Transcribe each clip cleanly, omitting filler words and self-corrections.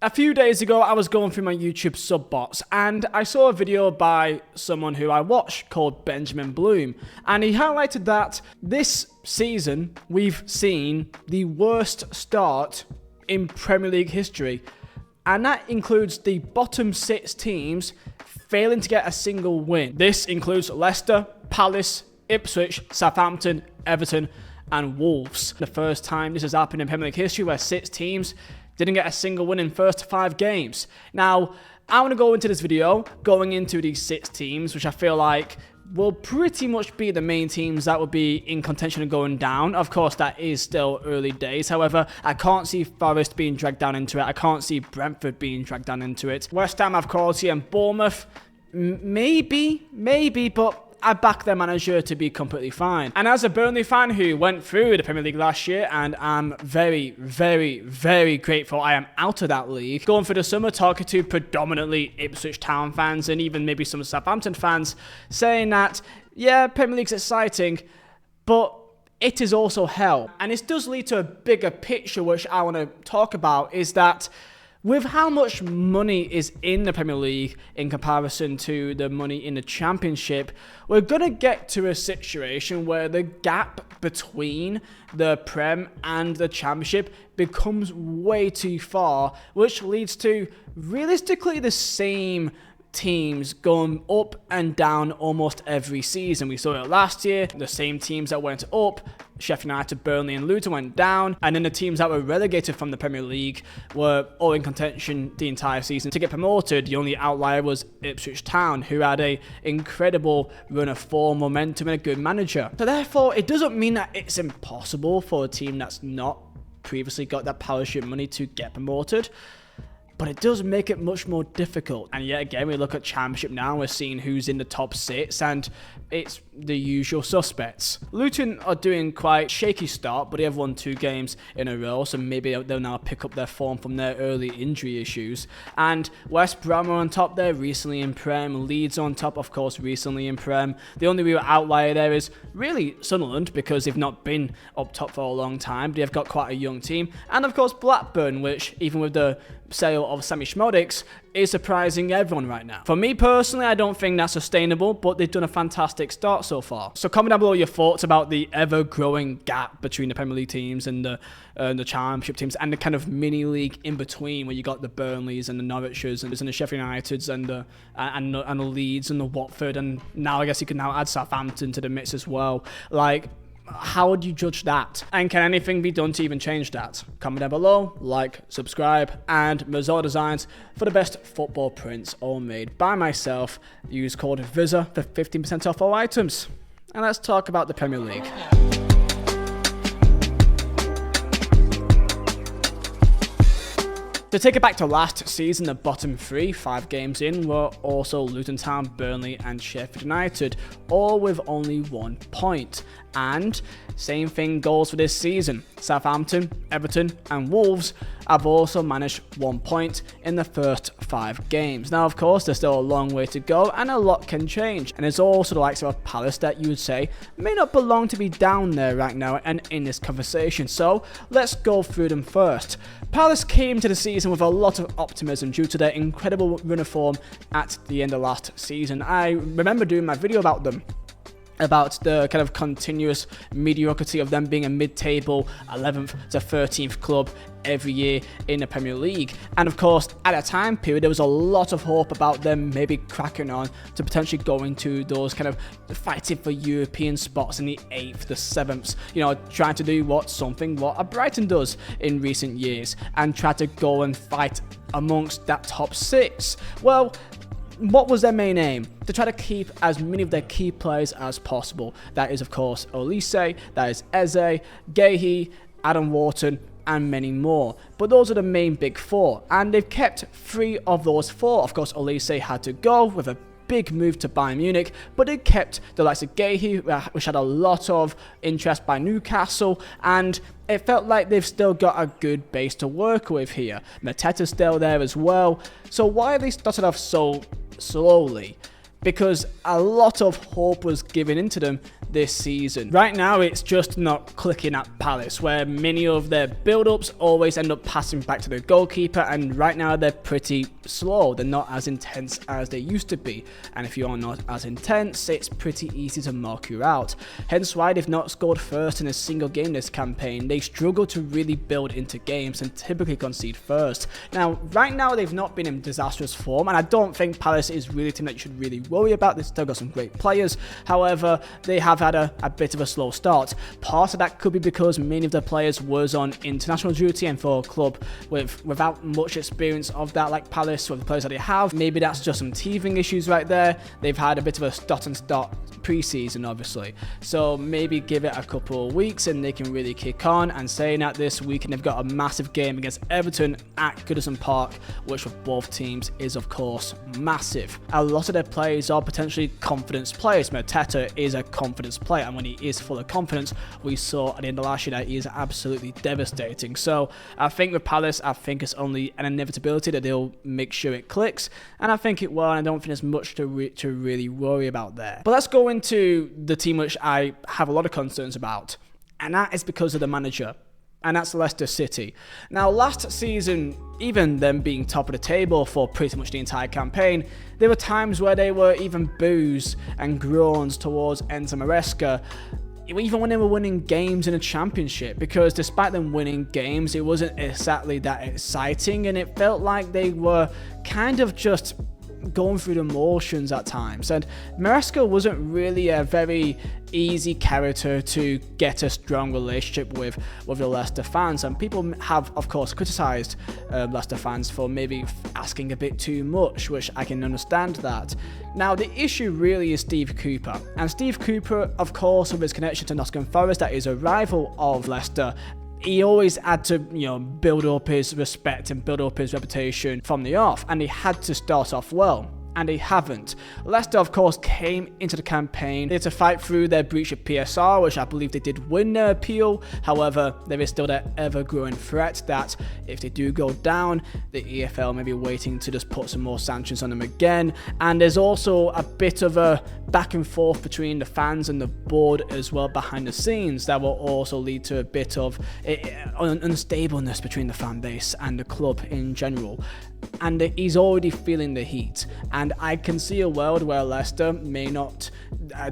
A few days ago, I was going through my YouTube sub bots and I saw a video by someone who I watch called Benjamin Bloom, and he highlighted that this season we've seen the worst start in Premier League history, and that includes the bottom 6 teams failing to get a single win. This includes Leicester, Palace, Ipswich, Southampton, Everton and Wolves. The first time this has happened in Premier League history where 6 teams didn't get a single win in first 5 games. Now, I want to go into this video going into these 6 teams, which I feel like will pretty much be the main teams that will be in contention and going down. Of course, that is still early days. However, I can't see Forest being dragged down into it. I can't see Brentford being dragged down into it. West Ham have quality and Bournemouth, maybe, but I back their manager to be completely fine. And as a Burnley fan who went through the Premier League last year, and I'm very, very, very grateful I am out of that league, going through the summer talking to predominantly Ipswich Town fans and even maybe some Southampton fans, saying that, yeah, Premier League's exciting, but it is also hell. And this does lead to a bigger picture which I want to talk about, is that with how much money is in the Premier League in comparison to the money in the Championship, we're going to get to a situation where the gap between the Prem and the Championship becomes way too far, which leads to realistically the same teams going up and down almost every season. We saw it last year, the same teams that went up, Sheffield United, Burnley and Luton went down, and then the teams that were relegated from the Premier League were all in contention the entire season to get promoted. The only outlier was Ipswich Town, who had an incredible run of form, momentum and a good manager. So therefore, it doesn't mean that it's impossible for a team that's not previously got that parachute money to get promoted, but it does make it much more difficult. And yet again, we look at Championship now, we're seeing who's in the top 6, and it's the usual suspects. Luton are doing quite shaky start, but they have won 2 games in a row, so maybe they'll now pick up their form from their early injury issues. And West Brom are on top there, recently in Prem. Leeds on top, of course, recently in Prem. The only real outlier there is really Sunderland, because they've not been up top for a long time. They've got quite a young team. And of course, Blackburn, which even with the sale of Sammy Schmodix, is surprising everyone right now. For me personally, I don't think that's sustainable, but they've done a fantastic start so far. So comment down below your thoughts about the ever-growing gap between the Premier League teams and the Championship teams, and the kind of mini-league in between, where you got the Burnleys and the Norwiches and the Sheffield Uniteds and the Leeds and the Watford, and now I guess you can now add Southampton to the mix as well. Like, how would you judge that? And can anything be done to even change that? Comment down below, like, subscribe, and Vizeh Designs for the best football prints, all made by myself. Use code Vizeh for 15% off all items. And let's talk about the Premier League. To take it back to last season, the bottom 3, 5 games in, were also Luton Town, Burnley and Sheffield United, all with only 1 point. And same thing goes for this season. Southampton, Everton and Wolves have also managed 1 point in the first 5 games. Now, of course, there's still a long way to go and a lot can change. And there's also the likes of a Palace that you would say may not belong to be down there right now and in this conversation. So let's go through them first. Palace came to the season with a lot of optimism due to their incredible run of form at the end of last season. I remember doing my video about them, about the kind of continuous mediocrity of them being a mid-table 11th to 13th club every year in the Premier League. And of course, at a time period, there was a lot of hope about them maybe cracking on to potentially go into those kind of fighting for European spots in the 8th, the 7th, you know, trying to do what a Brighton does in recent years and try to go and fight amongst that top 6. Well, what was their main aim? To try to keep as many of their key players as possible. That is, of course, Olise, that is Eze, Gehi, Adam Wharton, and many more. But those are the main big 4, and they've kept 3 of those 4. Of course, Olise had to go with a big move to Bayern Munich, but they kept the likes of Gehi, which had a lot of interest by Newcastle, and it felt like they've still got a good base to work with here. Mateta's still there as well. So why have they started off so slowly? because a lot of hope was given into them this season. Right now, it's just not clicking at Palace, where many of their build-ups always end up passing back to the goalkeeper, and right now they're pretty slow. They're not as intense as they used to be, and if you're not as intense, it's pretty easy to mark you out. Hence why they've not scored first in a single game this campaign. They struggle to really build into games and typically concede first. Now, right now, they've not been in disastrous form, and I don't think Palace is really a team that you should really worry about. They've still got some great players. However, they have had a bit of a slow start. Part of that could be because many of the players was on international duty, and for a club without much experience of that, like Palace, with the players that they have, maybe that's just some teething issues right there. They've had a bit of a stop and start pre-season, obviously, so maybe give it a couple of weeks and they can really kick on. And saying that, this weekend they've got a massive game against Everton at Goodison Park, which for both teams is of course massive. A lot of their players are potentially confidence players. Mateta is a confidence player, and when he is full of confidence, we saw at the end of last year that he is absolutely devastating. So I think with Palace, I think it's only an inevitability that they'll make sure it clicks, and I think it will, and I don't think there's much to really worry about there. But let's go into the team which I have a lot of concerns about, and that is because of the manager, and that's Leicester City. Now, last season, even them being top of the table for pretty much the entire campaign, there were times where they were even boos and groans towards Enzo Maresca, even when they were winning games in a championship, because despite them winning games, it wasn't exactly that exciting, and it felt like they were kind of just going through the motions at times. And Maresca wasn't really a very easy character to get a strong relationship with the Leicester fans, and people have of course criticised Leicester fans for maybe asking a bit too much, which I can understand that. Now, the issue really is Steve Cooper, and Steve Cooper, of course, with his connection to Nottingham Forest, that is a rival of Leicester, he always had to, build up his respect and build up his reputation from the off, and he had to start off well, and they haven't. Leicester, of course, came into the campaign. They had to fight through their breach of PSR, which I believe they did win their appeal. However, there is still that ever-growing threat that if they do go down, the EFL may be waiting to just put some more sanctions on them again. And there's also a bit of a back and forth between the fans and the board as well behind the scenes that will also lead to a bit of unstableness between the fan base and the club in general. And he's already feeling the heat, and I can see a world where Leicester may not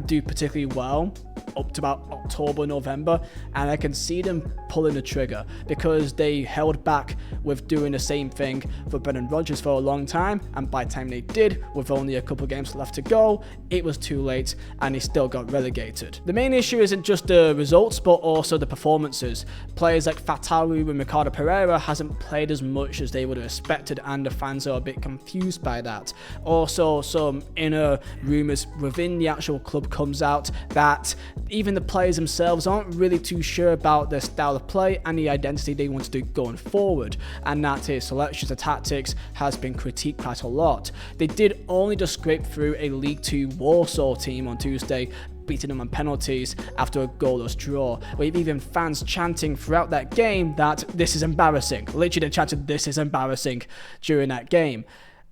do particularly well up to about October, November, and I can see them pulling the trigger because they held back with doing the same thing for Brendan Rodgers for a long time, and by the time they did, with only a couple of games left to go, it was too late and they still got relegated. The main issue isn't just the results, but also the performances. Players like Fatawu and Ricardo Pereira hasn't played as much as they would have expected, and the fans are a bit confused by that. Also, some inner rumours within the actual club comes out that even the players themselves aren't really too sure about their style of play and the identity they want to do going forward, and that his selections and tactics has been critiqued quite a lot. They did only just scrape through a League 2 Warsaw team on Tuesday, beating them on penalties after a goalless draw, with even fans chanting throughout that game that this is embarrassing. Literally, they chanted "this is embarrassing" during that game.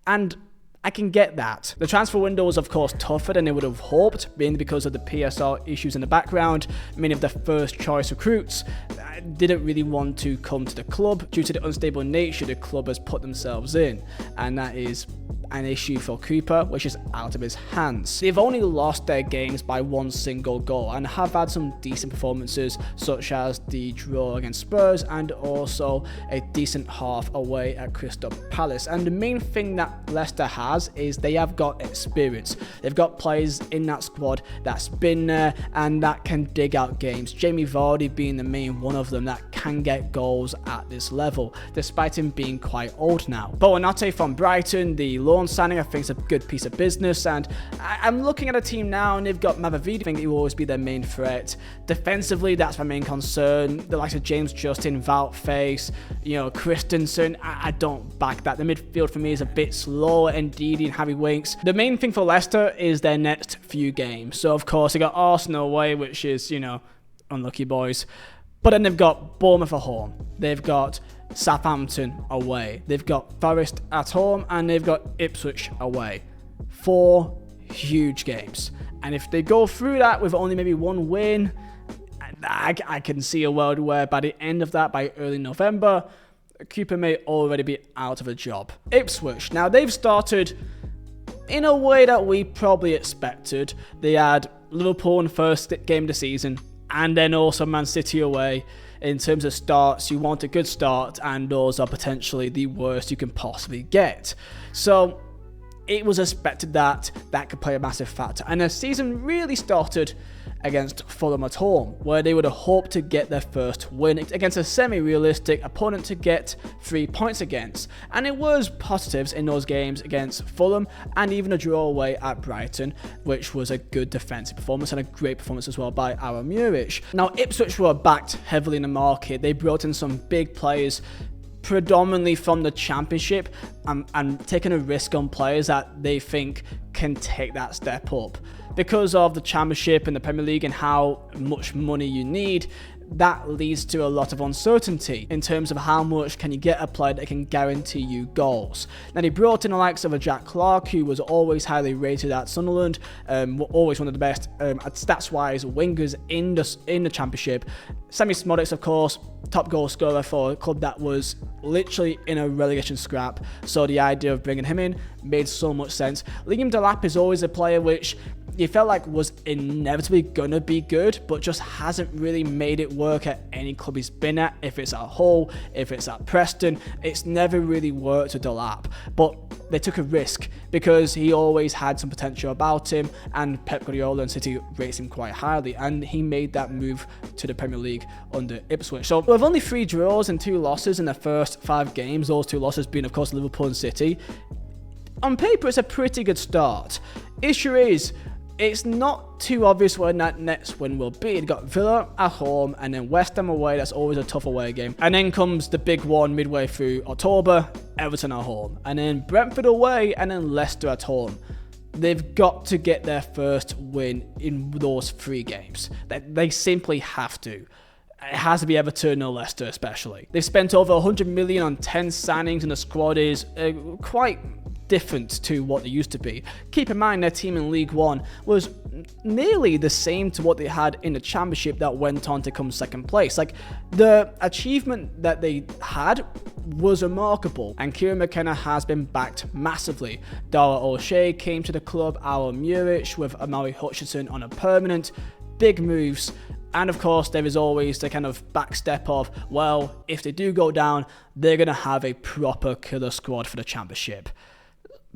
And I can get that. The transfer window was of course tougher than they would have hoped, mainly because of the PSR issues in the background. Many of the first choice recruits didn't really want to come to the club due to the unstable nature the club has put themselves in, and that is an issue for Cooper, which is out of his hands. They've only lost their games by one single goal and have had some decent performances, such as the draw against Spurs and also a decent half away at Crystal Palace. And the main thing that Leicester has is they have got experience. They've got players in that squad that's been there and that can dig out games. Jamie Vardy being the main one of them that can get goals at this level, despite him being quite old now. Boanate from Brighton, the loan signing, I think is a good piece of business, and I'm looking at a team now and they've got Mavavidi. I think he will always be their main threat. Defensively, that's my main concern. The likes of James Justin, Wout Faes, Christensen, I don't back that. The midfield for me is a bit slow, and Ndidi and Harry Winks. The main thing for Leicester is their next few games. So of course they got Arsenal away, which is, unlucky boys. But then they've got Bournemouth at home. They've got Southampton away. They've got Forest at home, and they've got Ipswich away. 4 huge games. And if they go through that with only maybe one win, I can see a world where by the end of that, by early November, Cooper may already be out of a job. Ipswich, now they've started in a way that we probably expected. They had Liverpool in the first game of the season, and then also Man City away. In terms of starts, you want a good start, and those are potentially the worst you can possibly get. So it was expected that could play a massive factor. And the season really started against Fulham at home, where they would have hoped to get their first win against a semi-realistic opponent to get 3 points against. And it was positives in those games against Fulham, and even a draw away at Brighton, which was a good defensive performance and a great performance as well by Aaron Murich. Now, Ipswich were backed heavily in the market. They brought in some big players, predominantly from the Championship, and taking a risk on players that they think can take that step up. Because of the Championship and the Premier League and how much money you need, that leads to a lot of uncertainty in terms of how much can you get a player that can guarantee you goals. Now, he brought in the likes of a Jack Clark, who was always highly rated at Sunderland, always one of the best stats-wise wingers in the Championship. Sammy Smodics, of course, top goal scorer for a club that was literally in a relegation scrap, so the idea of bringing him in made so much sense. Liam Delap is always a player which you felt like was inevitably gonna be good, but just hasn't really made it work at any club he's been at. If it's at Hull, if it's at Preston, it's never really worked with Delap. But they took a risk because he always had some potential about him, and Pep Guardiola and City rates him quite highly, and he made that move to the Premier League under Ipswich. So with only 3 draws and 2 losses in the first 5 games, those 2 losses being, of course, Liverpool and City, on paper it's a pretty good start. Issue is, it's not too obvious when that next win will be. You've got Villa at home, and then West Ham away. That's always a tough away game. And then comes the big one midway through October, Everton at home. And then Brentford away, and then Leicester at home. They've got to get their first win in those 3 games. They simply have to. It has to be Everton or Leicester especially. They've spent over 100 million on 10 signings, and the squad is quite different to what they used to be. Keep in mind, their team in League One was nearly the same to what they had in the Championship that went on to come second place. Like, the achievement that they had was remarkable, and Kieran McKenna has been backed massively. Dara O'Shea came to the club, Aaron Murich with Amari Hutchinson on a permanent, big moves. And of course, there is always the kind of backstep of, well, if they do go down, they're going to have a proper killer squad for the Championship.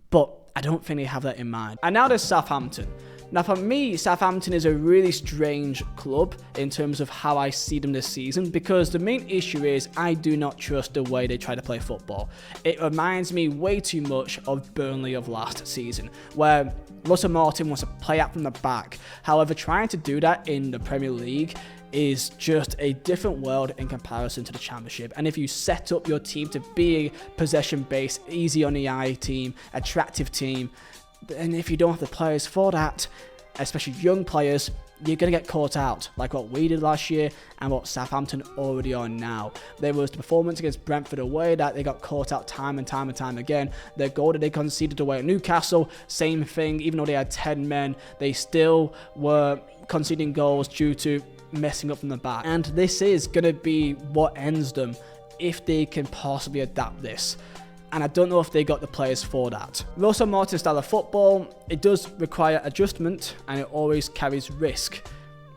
But I don't think they have that in mind. And now there's Southampton. Now, for me, Southampton is a really strange club in terms of how I see them this season, because the main issue is I do not trust the way they try to play football. It reminds me way too much of Burnley of last season, where Russell Martin wants to play out from the back. However, trying to do that in the Premier League is just a different world in comparison to the Championship. And if you set up your team to be a possession-based, easy on the eye team, attractive team, and if you don't have the players for that, especially young players, you're going to get caught out, like what we did last year and what Southampton already are now. There was the performance against Brentford away that they got caught out time and time and time again. Their goal that they conceded away at Newcastle, same thing. Even though they had 10 men, they still were conceding goals due to messing up from the back. And this is going to be what ends them if they can possibly adapt this. And I don't know if they got the players for that. Russell Martin's style of football, it does require adjustment, and it always carries risk.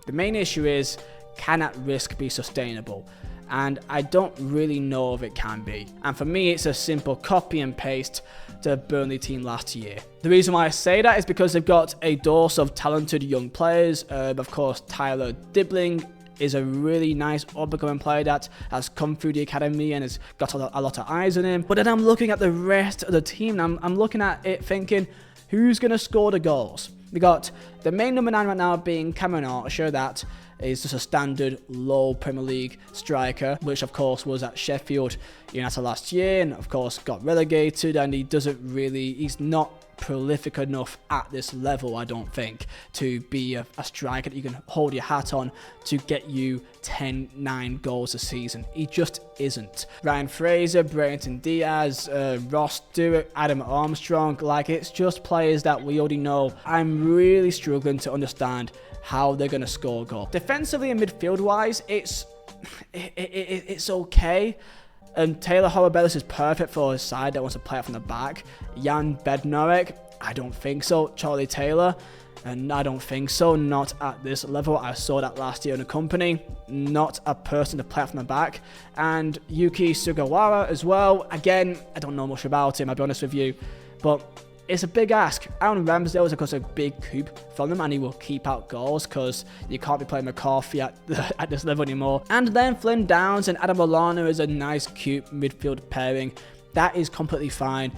The main issue is, can that risk be sustainable? And I don't really know if it can be. And for me, it's a simple copy and paste to the Burnley team last year. The reason why I say that is because they've got a dose of talented young players. Of course, Tyler Dibbling is a really nice up-and-coming player that has come through the academy and has got a lot of eyes on him. But then I'm looking at the rest of the team, and I'm looking at it thinking, who's going to score the goals? We got the main number 9 right now being Cameron Archer, that is just a standard low Premier League striker, which of course was at Sheffield United last year and of course got relegated, and he's not prolific enough at this level, I don't think, to be a striker that you can hold your hat on to get you 10-9 goals a season. He just isn't. Ryan Fraser, Brenton Diaz, Ross Stewart, Adam Armstrong, like, it's just players that we already know. I'm really struggling to understand how they're going to score goals. Defensively and midfield wise, it's okay. Taylor Horribellis is perfect for a side that wants to play it from the back. Jan Bednarek, I don't think so. Charlie Taylor, and I don't think so. Not at this level. I saw that last year in the company. Not a person to play it from the back. And Yuki Sugawara as well. Again, I don't know much about him, I'll be honest with you. But it's a big ask. Aaron Ramsdale is, of course, a big coup from them, and he will keep out goals because you can't be playing McCarthy at this level anymore. And then Flynn Downs and Adam Lallana is a nice, cute midfield pairing. That is completely fine,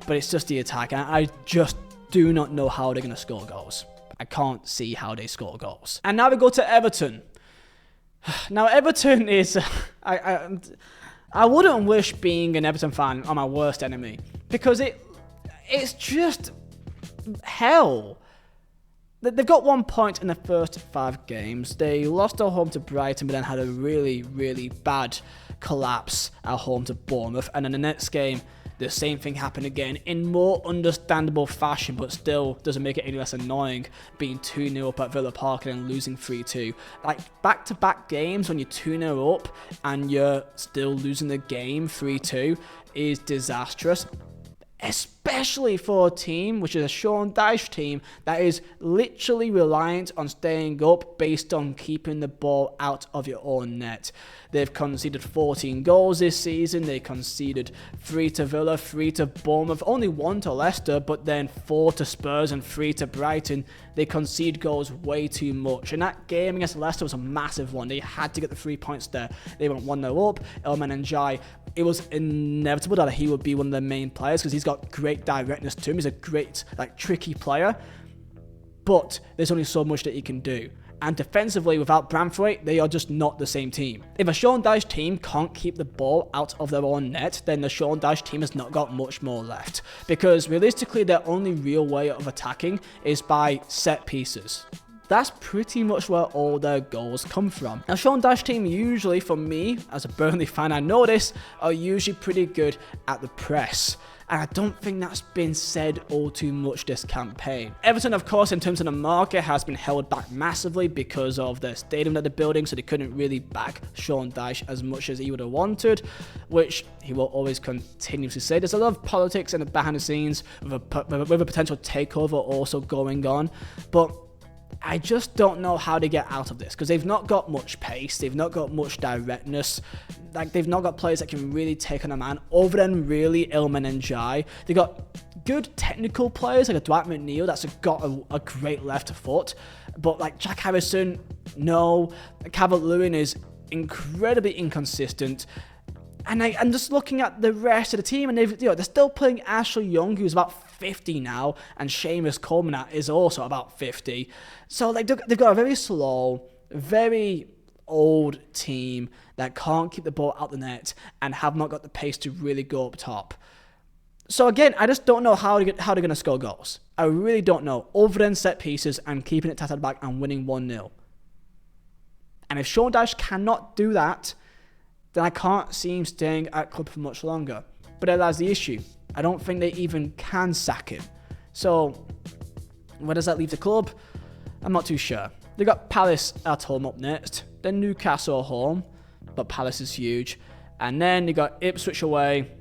but it's just the attack. And I just do not know how they're going to score goals. I can't see how they score goals. And now we go to Everton. Now, Everton is... I wouldn't wish being an Everton fan on my worst enemy, because it's just hell. They've got 1 point in the first 5 games. They lost at home to Brighton, but then had a really, really bad collapse at home to Bournemouth. And in the next game, the same thing happened again in more understandable fashion, but still doesn't make it any less annoying, being 2-0 up at Villa Park and then losing 3-2. Like, back-to-back games when you're 2-0 up and you're still losing the game 3-2 is disastrous. Especially for a team which is a Sean Dyche team that is literally reliant on staying up based on keeping the ball out of your own net. They've conceded 14 goals this season. They conceded 3 to Villa, 3 to Bournemouth, only 1 to Leicester, but then 4 to Spurs and 3 to Brighton. They concede goals way too much. And that game against Leicester was a massive one. They had to get the 3 points there. They went 1-0 up. Elman Njai, it was inevitable that he would be one of the main players because he's got great directness to him. He's a great, tricky player. But there's only so much that he can do. And defensively, without Branthwaite, they are just not the same team. If a Sean Dyche team can't keep the ball out of their own net, then the Sean Dyche team has not got much more left. Because realistically, their only real way of attacking is by set pieces. That's pretty much where all their goals come from. Now, Sean Dyche team usually, for me, as a Burnley fan, I know this, are usually pretty good at the press. And I don't think that's been said all too much this campaign. Everton, of course, in terms of the market, has been held back massively because of the stadium that they're building, so they couldn't really back Sean Dyche as much as he would have wanted, which he will always continuously say. There's a lot of politics and behind the scenes with a potential takeover also going on, but I just don't know how to get out of this because they've not got much pace, they've not got much directness, they've not got players that can really take on a man other than really Ilman and Jai. They've got good technical players like a Dwight McNeil that's got a great left foot, but Jack Harrison, no. Calvert-Lewin is incredibly inconsistent. And I'm just looking at the rest of the team, and they're still playing Ashley Young, who's about 50 now, and Seamus Coleman is also about 50. So they've got a very slow, very old team that can't keep the ball out the net and have not got the pace to really go up top. So again, I just don't know how they're going to score goals. I really don't know, other than set pieces and keeping it tight at the back and winning 1-0. And if Sean Dyche cannot do that, then I can't see him staying at club for much longer. But that's the issue. I don't think they even can sack him. So, where does that leave the club? I'm not too sure. They got Palace at home up next, then Newcastle at home, but Palace is huge. And then they got Ipswich away,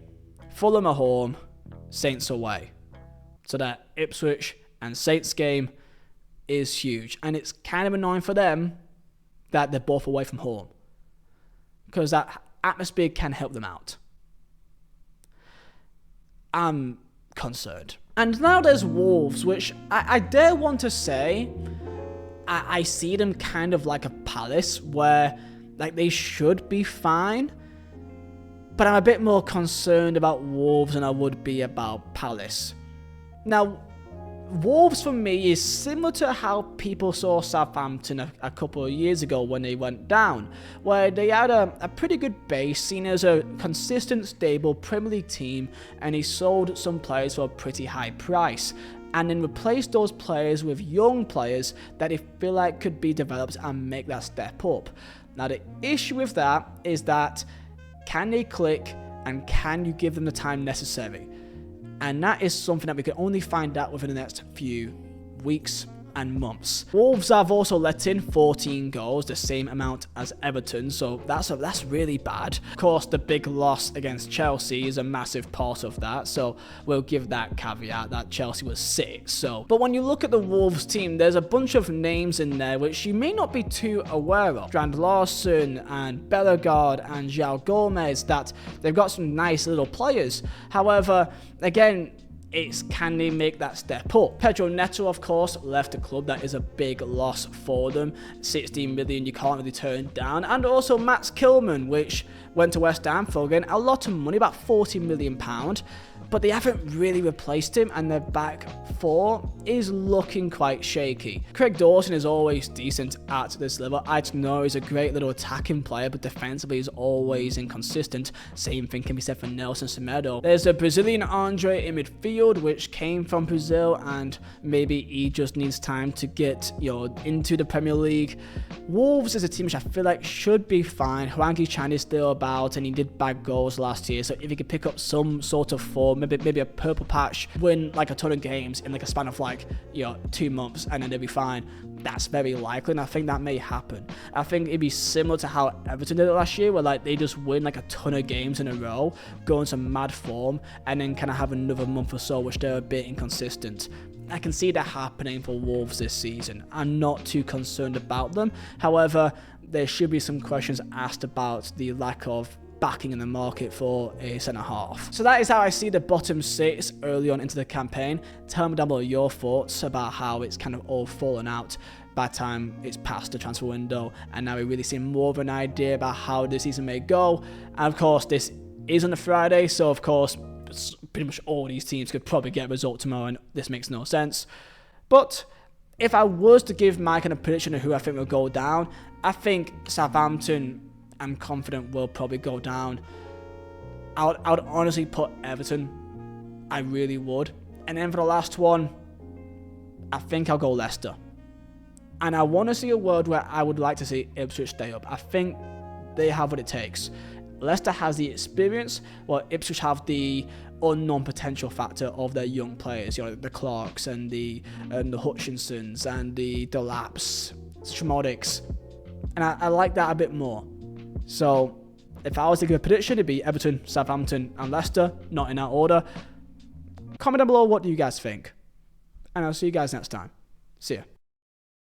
Fulham at home, Saints away. So that Ipswich and Saints game is huge. And it's kind of annoying for them that they're both away from home, because that atmosphere can help them out. I'm concerned. And now there's Wolves, which I dare want to say I see them kind of like a Palace, where they should be fine, but I'm a bit more concerned about Wolves than I would be about Palace. Now, Wolves for me is similar to how people saw Southampton a couple of years ago when they went down, where they had a pretty good base, seen as a consistent, stable Premier League team, and he sold some players for a pretty high price, and then replaced those players with young players that they feel like could be developed and make that step up. Now the issue with that is that, can they click and can you give them the time necessary? And that is something that we can only find out within the next few weeks and months. Wolves have also let in 14 goals, the same amount as Everton, so that's really bad. Of course, the big loss against Chelsea is a massive part of that, so we'll give that caveat that Chelsea was 6. But when you look at the Wolves team, there's a bunch of names in there which you may not be too aware of. Strand Larson and Bellegarde and João Gomez, that they've got some nice little players. However, again, it's can they make that step up? Pedro Neto, of course, left the club. That is a big loss for them. 16 million you can't really turn down. And also Max Kilman, which went to West Ham for, again, a lot of money, about £40 million. But they haven't really replaced him, and their back four is looking quite shaky. Craig Dawson is always decent at this level. Aït-Nouri is a great little attacking player, but defensively is always inconsistent. Same thing can be said for Nelson Semedo. There's a Brazilian Andre in midfield, which came from Brazil, and maybe he just needs time to get into the Premier League. Wolves is a team which I feel like should be fine. Hwang Chan is still about, and he did bag goals last year, so if he could pick up some sort of form, maybe a purple patch, win like a ton of games in like a span of 2 months, and then they'll be fine. That's very likely, and I think that may happen. I think it'd be similar to how Everton did it last year, where they just win like a ton of games in a row, go in some mad form, and then kind of have another month or so which they're a bit inconsistent. I can see that happening for Wolves this season. I'm not too concerned about them. However, there should be some questions asked about the lack of backing in the market for a centre-half. So that is how I see the bottom 6 early on into the campaign. Tell me down below your thoughts about how it's kind of all fallen out by the time it's past the transfer window, and now we really see more of an idea about how the season may go. And of course, this is on a Friday, so of course, pretty much all these teams could probably get a result tomorrow, and this makes no sense. But if I was to give my kind of prediction of who I think will go down, I think Southampton, I'm confident, will probably go down. I would honestly put Everton. I really would. And then for the last one, I think I'll go Leicester. And I want to see a world where I would like to see Ipswich stay up. I think they have what it takes. Leicester has the experience, while Ipswich have the unknown potential factor of their young players. The Clarks and the Hutchinsons and the Delaps, Schmodics. And I like that a bit more. So, if I was to give a prediction, it'd be Everton, Southampton, and Leicester, not in that order. Comment down below what do you guys think. And I'll see you guys next time. See ya.